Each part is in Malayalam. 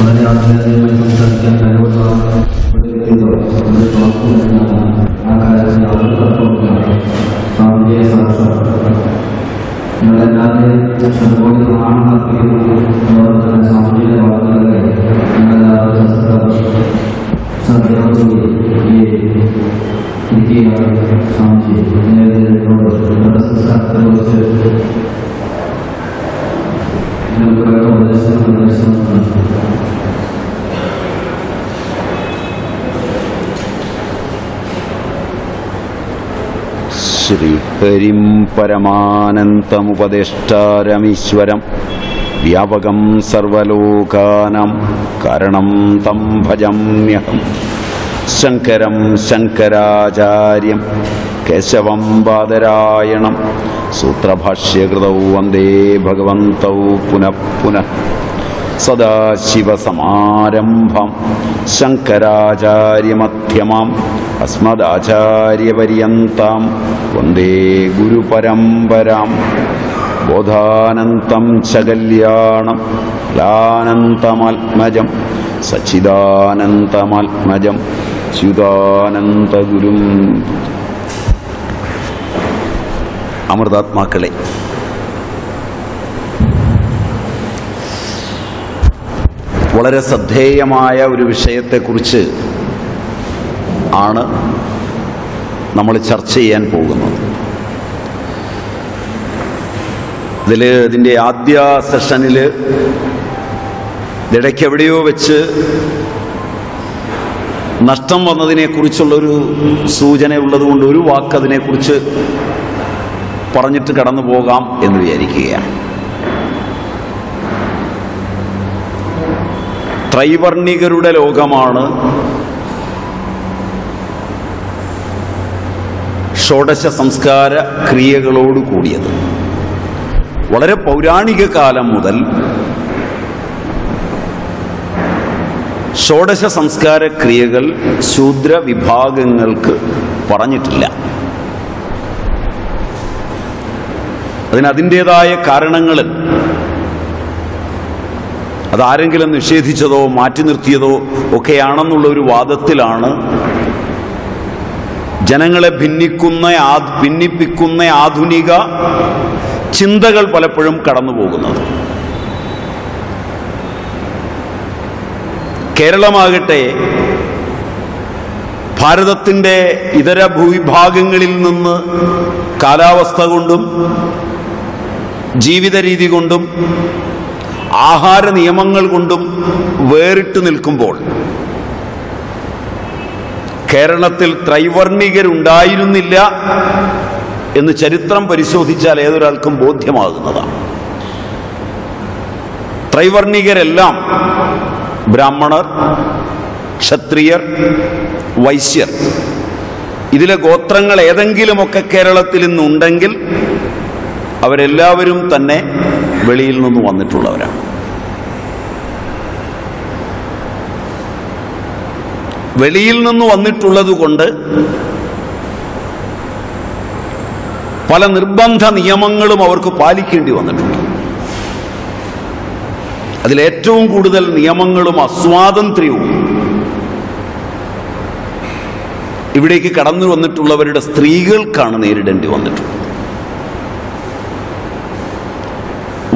വളരെ ആദ്യമായി സംസാരിക്കാൻ കഴിവുള്ള ആ കാര്യത്തിൽ അവർ തത്വമില്ല സ്വാമിയെ സാക്ഷാത്കാരം നിങ്ങളെല്ലാവരെയും അതുപോലെ ആണെന്നറിയുന്നു. അതുപോലെ തന്നെ സ്വാമിയുടെ വാക്കുകളെ നിങ്ങളെല്ലാവരും സ്വാമിജി ശ്രീഹരിം പരമാനന്തമുപദേഷ്ടാരമീശ്വരം വ്യാപകം സർവലോകാനാം കാരണം തം ഭജമ്യഹം. ശങ്കരം ശങ്കരാചാര്യം കേശവം ബാദരായണം സൂത്രഭാഷ്യകൃതൗ വന്ദേ ഭഗവന്തൗ പുനഃ പുനഃ. സദാശിവസമാരംഭം ശങ്കരാചാര്യമധ്യമാം അസ്മദാചാര്യപര്യന്താം വന്ദേ ഗുരുപരമ്പരാം. ബോധാനന്തം ച കല്യാണം ലാനന്തമാത്മജം സച്ചിദാനന്തമാത്മജം ച്യുതാനന്തഗുരും. അമൃതാത്മാക്കളെ, വളരെ ശ്രദ്ധേയമായ ഒരു വിഷയത്തെക്കുറിച്ച് ആണ് നമ്മൾ ചർച്ച ചെയ്യാൻ പോകുന്നത്. ഇതിൻ്റെ ആദ്യ സെഷനിൽ ഇടയ്ക്ക് എവിടെയോ വെച്ച് നഷ്ടം വന്നതിനെക്കുറിച്ചുള്ളൊരു സൂചന ഉള്ളതുകൊണ്ട് ഒരു വാക്ക് അതിനെക്കുറിച്ച് പറഞ്ഞിട്ട് കടന്നു പോകാം എന്ന് വിചാരിക്കുകയാണ്. ത്രൈവർണികരുടെ ലോകമാണ് ഷോഡശ സംസ്കാര ക്രിയകളോട് കൂടിയത്. വളരെ പൗരാണിക കാലം മുതൽ ഷോഡശ സംസ്കാര ക്രിയകൾ ശൂദ്ര വിഭാഗങ്ങൾക്ക് പറഞ്ഞിട്ടില്ല. അതിൻ്റേതായ കാരണങ്ങളിൽ അതാരെങ്കിലും നിഷേധിച്ചതോ മാറ്റി നിർത്തിയതോ ഒക്കെയാണെന്നുള്ള ഒരു വാദത്തിലാണ് ജനങ്ങളെ ഭിന്നിപ്പിക്കുന്ന ആധുനിക ചിന്തകൾ പലപ്പോഴും കടന്നു പോകുന്നത്. കേരളമാകട്ടെ ഭാരതത്തിൻ്റെ ഇതര ഭൂവിഭാഗങ്ങളിൽ നിന്ന് കാലാവസ്ഥ കൊണ്ടും ജീവിത രീതി കൊണ്ടും ആഹാര നിയമങ്ങൾ കൊണ്ടും വേറിട്ട് നിൽക്കുമ്പോൾ കേരളത്തിൽ ത്രൈവർണികരുണ്ടായിരുന്നില്ല എന്ന് ചരിത്രം പരിശോധിച്ചാൽ ഏതൊരാൾക്കും ബോധ്യമാകുന്നതാണ്. ത്രൈവർണികരെല്ലാം ബ്രാഹ്മണർ, ക്ഷത്രിയർ, വൈശ്യർ, ഇതിലെ ഗോത്രങ്ങൾ ഏതെങ്കിലുമൊക്കെ കേരളത്തിൽ ഇന്നുണ്ടെങ്കിൽ അവരെല്ലാവരും തന്നെ വെളിയിൽ നിന്ന് വന്നിട്ടുള്ളവരാണ്. വെളിയിൽ നിന്ന് വന്നിട്ടുള്ളത് കൊണ്ട് പല നിർബന്ധ നിയമങ്ങളും അവർക്ക് പാലിക്കേണ്ടി വന്നിട്ടുണ്ട്. അതിലേറ്റവും കൂടുതൽ നിയമങ്ങളും അസ്വാതന്ത്ര്യവും ഇവിടേക്ക് കടന്നു വന്നിട്ടുള്ളവരുടെ സ്ത്രീകൾക്കാണ് നേരിടേണ്ടി വന്നിട്ടുള്ളത്.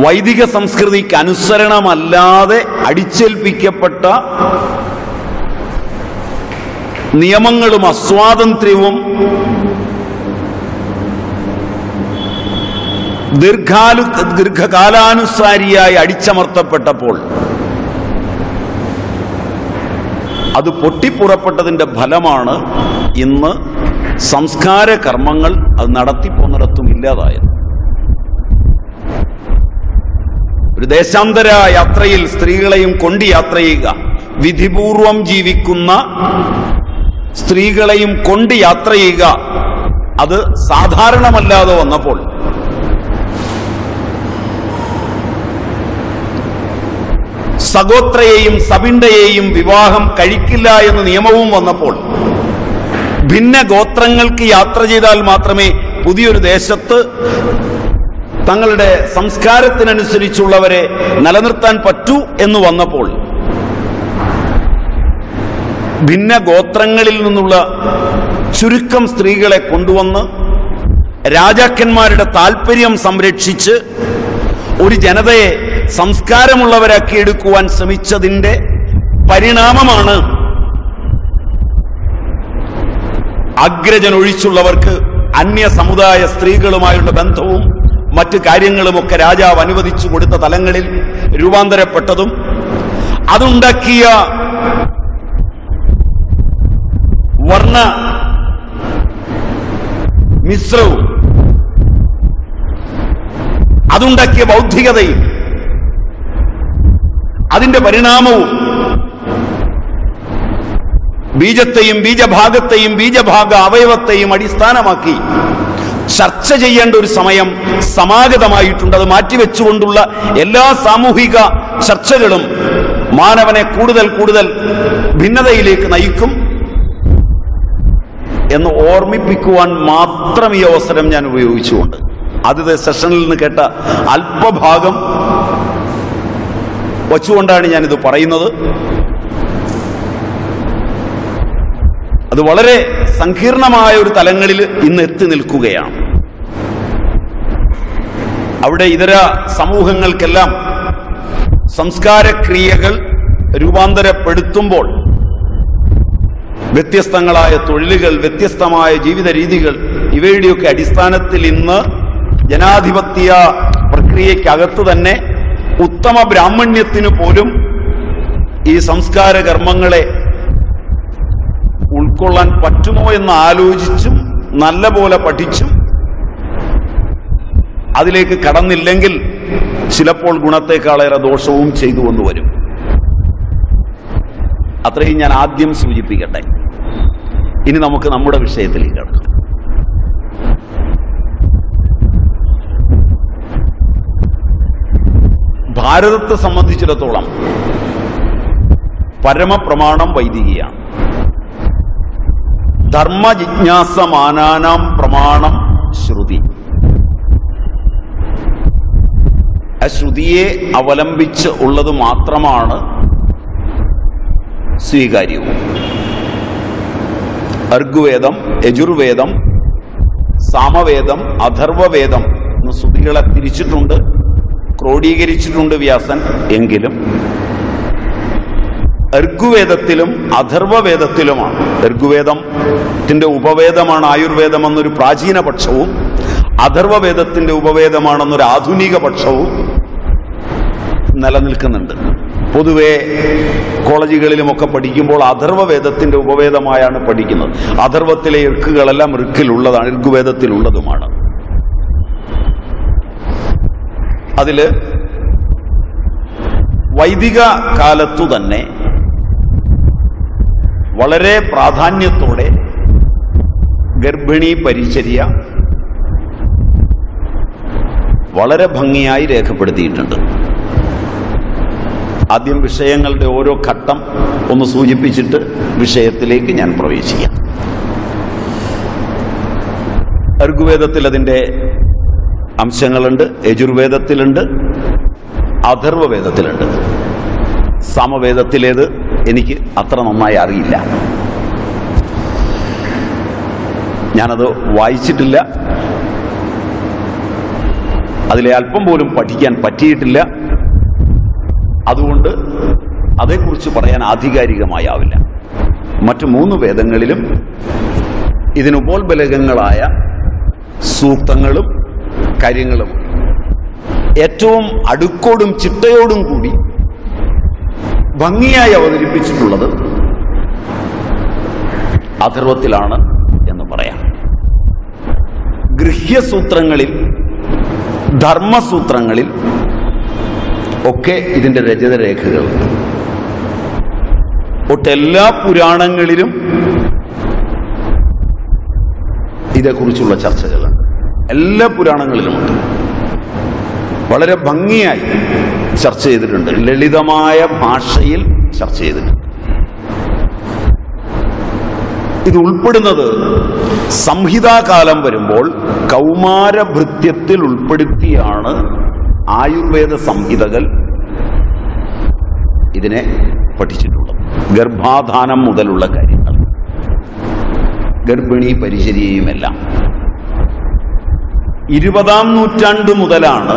വൈദിക സംസ്കൃതിക്ക് അനുസരണമല്ലാതെ അടിച്ചേൽപ്പിക്കപ്പെട്ട നിയമങ്ങളും അസ്വാതന്ത്ര്യവും ദീർഘകാലാനുസാരിയായി അടിച്ചമർത്തപ്പെട്ടപ്പോൾ അത് പൊട്ടിപ്പുറപ്പെട്ടതിൻ്റെ ഫലമാണ് ഇന്ന് സംസ്കാര കർമ്മങ്ങൾ അത് നടത്തിപ്പോന്നിടത്തും ഇല്ലാതായത്. ഒരു ദേശാന്തര യാത്രയിൽ സ്ത്രീകളെയും കൊണ്ട് യാത്ര ചെയ്യുക, വിധിപൂർവം ജീവിക്കുന്ന സ്ത്രീകളെയും കൊണ്ട് യാത്ര ചെയ്യുക, അത് സാധാരണമല്ലാതെ വന്നപ്പോൾ സഗോത്രയെയും സബിണ്ടയെയും വിവാഹം കഴിക്കില്ല എന്ന നിയമവും വന്നപ്പോൾ ഭിന്ന ഗോത്രങ്ങൾക്ക് യാത്ര ചെയ്താൽ മാത്രമേ പുതിയൊരു ദേശത്ത് തങ്ങളുടെ സംസ്കാരത്തിനനുസരിച്ചുള്ളവരെ നിലനിർത്താൻ പറ്റൂ എന്ന് വന്നപ്പോൾ ഭിന്ന ഗോത്രങ്ങളിൽ നിന്നുള്ള ചുരുക്കം സ്ത്രീകളെ കൊണ്ടുവന്ന് രാജാക്കന്മാരുടെ താല്പര്യം സംരക്ഷിച്ച് ഒരു ജനതയെ സംസ്കാരമുള്ളവരാക്കിയെടുക്കുവാൻ ശ്രമിച്ചതിന്റെ പരിണാമമാണ് അഗ്രജൻ ഒഴിച്ചുള്ളവർക്ക് അന്യ സമുദായ സ്ത്രീകളുമായുള്ള ബന്ധവും മറ്റു കാര്യങ്ങളുമൊക്കെ രാജാവ് അനുവദിച്ചു കൊടുത്ത തലങ്ങളിൽ രൂപാന്തരപ്പെട്ടതും അതുണ്ടാക്കിയ വർണ്ണ മിശ്രവും അതുണ്ടാക്കിയ ബൗദ്ധികതയും അതിന്റെ പരിണാമവും ബീജത്തെയും ബീജഭാഗത്തെയും ബീജഭാഗ അവയവത്തെയും അടിസ്ഥാനമാക്കി ചർച്ച ചെയ്യേണ്ട ഒരു സമയം സമാഗതമായിട്ടുണ്ട്. അത് മാറ്റിവെച്ചുകൊണ്ടുള്ള എല്ലാ സാമൂഹിക ചർച്ചകളും മാനവനെ കൂടുതൽ കൂടുതൽ ഭിന്നതയിലേക്ക് നയിക്കും എന്ന് ഓർമ്മിപ്പിക്കുവാൻ മാത്രം ഈ അവസരം ഞാൻ ഉപയോഗിച്ചുകൊണ്ട് ആദ്യത്തെ സെഷനിൽ നിന്ന് കേട്ട അല്പഭാഗം വച്ചുകൊണ്ടാണ് ഞാനിത് പറയുന്നത്. അത് വളരെ സങ്കീർണമായ ഒരു തലങ്ങളിൽ ഇന്ന് എത്തി നിൽക്കുകയാണ്. അവിടെ ഇതര സമൂഹങ്ങൾക്കെല്ലാം സംസ്കാരക്രിയകൾ രൂപാന്തരപ്പെടുത്തുമ്പോൾ വ്യത്യസ്തങ്ങളായ തൊഴിലുകൾ, വ്യത്യസ്തമായ ജീവിത രീതികൾ, ഇവയുടെയൊക്കെ അടിസ്ഥാനത്തിൽ ഇന്ന് ജനാധിപത്യ പ്രക്രിയക്കകത്ത് തന്നെ ഉത്തമ ബ്രാഹ്മണ്യത്തിന് പോലും ഈ സംസ്കാര കർമ്മങ്ങളെ ഉൾക്കൊള്ളാൻ പറ്റുമോ എന്ന് ആലോചിച്ചും നല്ല പോലെ പഠിച്ചും അതിലേക്ക് കടന്നില്ലെങ്കിൽ ചിലപ്പോൾ ഗുണത്തെക്കാളേറെ ദോഷവും ചെയ്തു കൊണ്ടുവരും. അത്രയും ഞാൻ ആദ്യം സൂചിപ്പിക്കട്ടെ. ഇനി നമുക്ക് നമ്മുടെ വിഷയത്തിലേക്ക് കടക്കാം. ഭാരതത്തെ സംബന്ധിച്ചിടത്തോളം പരമപ്രമാണം വൈദികയാണ്. ധർമ്മജിജ്ഞാസമാനാനാം പ്രമാണം ശ്രുതി. ആ ശ്രുതിയെ അവലംബിച്ച് ഉള്ളത് മാത്രമാണ് സ്വീകാര്യവും. ഋഗ്വേദം, യജുർവേദം, സാമവേദം, അഥർവവേദം എന്ന ശ്രുതികളെ തിരിച്ചിട്ടുണ്ട്, ക്രോഡീകരിച്ചിട്ടുണ്ട് വ്യാസൻ. എങ്കിലും ഋഗ്വേദത്തിലും അഥർവവേദത്തിലുമാണ്. ഋഗ്വേദത്തിന്റെ ഉപവേദമാണ് ആയുർവേദം എന്നൊരു പ്രാചീന പക്ഷവും അഥർവവേദത്തിന്റെ ഉപവേദമാണെന്നൊരു ആധുനിക പക്ഷവും നിലനിൽക്കുന്നുണ്ട്. പൊതുവെ കോളേജുകളിലുമൊക്കെ പഠിക്കുമ്പോൾ അഥർവവേദത്തിന്റെ ഉപവേദമായാണ് പഠിക്കുന്നത്. അഥർവത്തിലെ ഋക്കുകളെല്ലാം ഋക്കിലുള്ളതാണ്, ഋഗ്വേദത്തിലുള്ളതുമാണ്. അതില് വൈദിക കാലത്തു തന്നെ വളരെ പ്രാധാന്യത്തോടെ ഗർഭിണി പരിചര്യ വളരെ ഭംഗിയായി രേഖപ്പെടുത്തിയിട്ടുണ്ട്. ആദ്യം വിഷയങ്ങളുടെ ഓരോ ഘട്ടം ഒന്ന് സൂചിപ്പിച്ചിട്ട് വിഷയത്തിലേക്ക് ഞാൻ പ്രവേശിക്കാം. ഋഗ്വേദത്തിൽ അതിൻ്റെ അംശങ്ങളുണ്ട്, യജുർവേദത്തിലുണ്ട്, അഥർവവേദത്തിലുണ്ട്. സാമവേദത്തിലേത് എനിക്ക് അത്ര നന്നായി അറിയില്ല, ഞാനത് വായിച്ചിട്ടില്ല, അതിലെ അല്പം പോലും പഠിക്കാൻ പറ്റിയിട്ടില്ല. അതുകൊണ്ട് അതേക്കുറിച്ച് പറയാൻ ആധികാരികമായാവില്ല. മറ്റു 3 വേദങ്ങളിലും ഇതിനുപോൽബലകങ്ങളായ സൂക്തങ്ങളും കാര്യങ്ങളും ഏറ്റവും അടുക്കോടും ചിട്ടയോടും കൂടി ഭംഗിയായി അവതരിപ്പിച്ചിട്ടുള്ളത് അഥർവത്തിലാണ് എന്ന് പറയാം. ഗൃഹ്യസൂത്രങ്ങളിൽ, ധർമ്മസൂത്രങ്ങളിൽ ഒക്കെ ഇതിന്റെ രചനരേഖകളുണ്ട്. ഒട്ടെല്ലാ പുരാണങ്ങളിലും ഇതേക്കുറിച്ചുള്ള ചർച്ചകളുണ്ട്. എല്ലാ പുരാണങ്ങളിലുമുണ്ട്. വളരെ ഭംഗിയായി ചർച്ച ചെയ്തിട്ടുണ്ട്, ലളിതമായ ഭാഷയിൽ ചർച്ച ചെയ്തിട്ടുണ്ട്. ഇത് ഉൾപ്പെടുന്നത് സംഹിതാകാലം വരുമ്പോൾ കൗമാരഭൃത്യത്തിൽ ഉൾപ്പെടുത്തിയാണ് ആയുർവേദ സംഹിതകൾ ഇതിനെ പഠിച്ചിട്ടുള്ളത്. ഗർഭാധാനം മുതലുള്ള കാര്യങ്ങൾ, ഗർഭിണി പരിചര്യയുമെല്ലാം 20-ാം നൂറ്റാണ്ട് മുതലാണ്